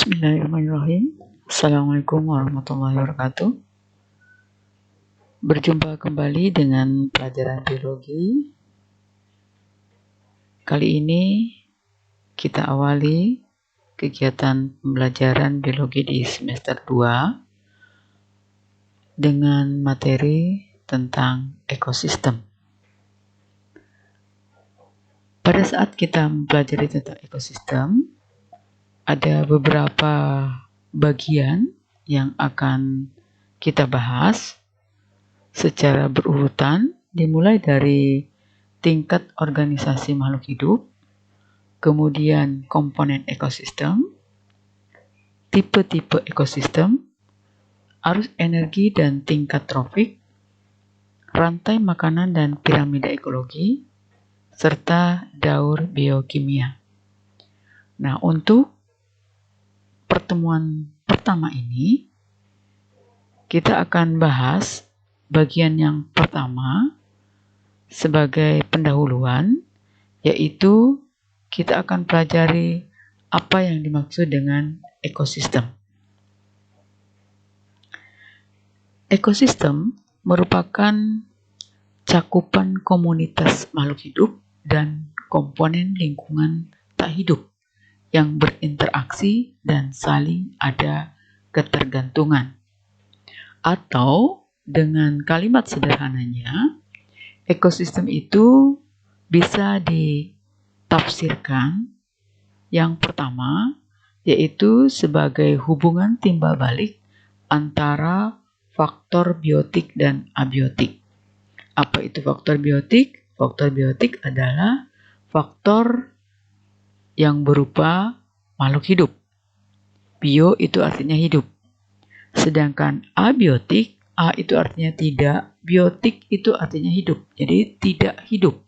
Bismillahirrahmanirrahim. Assalamualaikum warahmatullahi wabarakatuh. Berjumpa kembali dengan pelajaran biologi. Kali ini kita awali kegiatan pembelajaran biologi di semester 2 dengan materi tentang ekosistem. Pada saat kita mempelajari tentang ekosistem, ada beberapa bagian yang akan kita bahas secara berurutan, dimulai dari tingkat organisasi makhluk hidup, kemudian komponen ekosistem, tipe-tipe ekosistem, arus energi dan tingkat trofik, rantai makanan dan piramida ekologi, serta daur biokimia. Nah, untuk pertemuan pertama ini, kita akan bahas bagian yang pertama sebagai pendahuluan, yaitu kita akan pelajari apa yang dimaksud dengan ekosistem. Ekosistem merupakan cakupan komunitas makhluk hidup dan komponen lingkungan tak hidup yang berinteraksi dan saling ada ketergantungan. Atau dengan kalimat sederhananya, ekosistem itu bisa ditafsirkan yang pertama, yaitu sebagai hubungan timbal balik antara faktor biotik dan abiotik. Apa itu faktor biotik? Faktor biotik adalah faktor yang berupa makhluk hidup. Bio itu artinya hidup. Sedangkan abiotik, A itu artinya tidak, biotik itu artinya hidup. Jadi tidak hidup.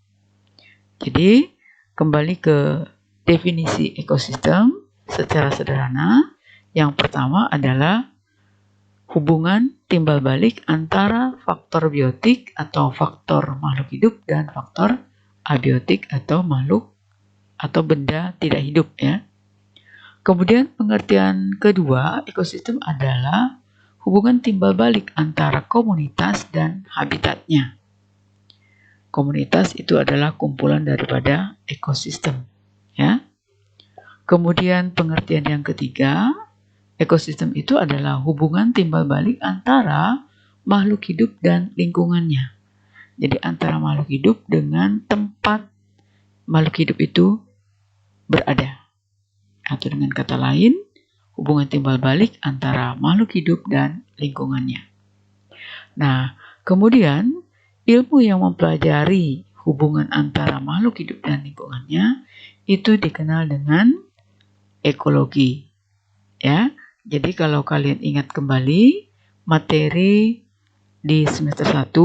Jadi kembali ke definisi ekosistem secara sederhana. Yang pertama adalah hubungan timbal balik antara faktor biotik atau faktor makhluk hidup dan faktor abiotik atau makhluk atau benda tidak hidup ya. Kemudian pengertian kedua, ekosistem adalah hubungan timbal balik antara komunitas dan habitatnya. Komunitas itu adalah kumpulan daripada ekosistem ya. Kemudian pengertian yang ketiga, ekosistem itu adalah hubungan timbal balik antara makhluk hidup dan lingkungannya. Jadi antara makhluk hidup dengan tempat makhluk hidup itu berada. Atau dengan kata lain, hubungan timbal balik antara makhluk hidup dan lingkungannya. Nah, kemudian ilmu yang mempelajari hubungan antara makhluk hidup dan lingkungannya itu dikenal dengan ekologi. Ya. Jadi kalau kalian ingat kembali materi di semester 1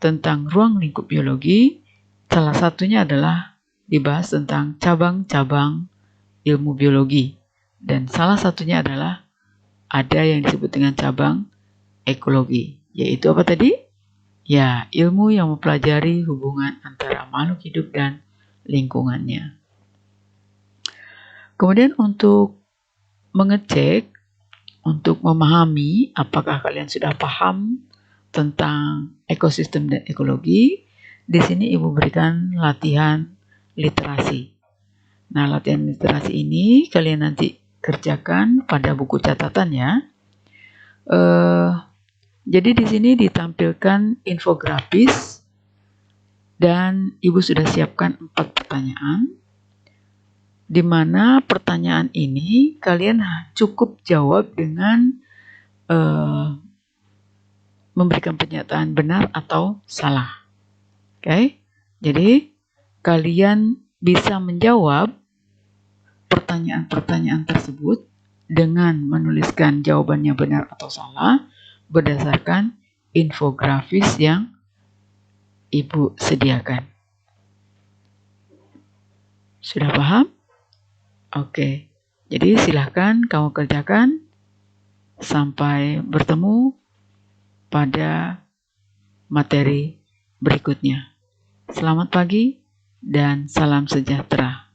tentang ruang lingkup biologi, salah satunya adalah dibahas tentang cabang-cabang ilmu biologi. Dan salah satunya adalah ada yang disebut dengan cabang ekologi. Yaitu apa tadi? Ya, ilmu yang mempelajari hubungan antara makhluk hidup dan lingkungannya. Kemudian untuk mengecek, untuk memahami apakah kalian sudah paham tentang ekosistem dan ekologi, di sini Ibu berikan latihan literasi. Nah, latihan literasi ini kalian nanti kerjakan pada buku catatan ya. Jadi di sini ditampilkan infografis dan Ibu sudah siapkan 4 pertanyaan. Di mana pertanyaan ini kalian cukup jawab dengan memberikan pernyataan benar atau salah. Oke? Jadi kalian bisa menjawab pertanyaan-pertanyaan tersebut dengan menuliskan jawabannya benar atau salah berdasarkan infografis yang Ibu sediakan. Sudah paham? Oke. Jadi silahkan kamu kerjakan sampai bertemu pada materi berikutnya. Selamat pagi dan salam sejahtera.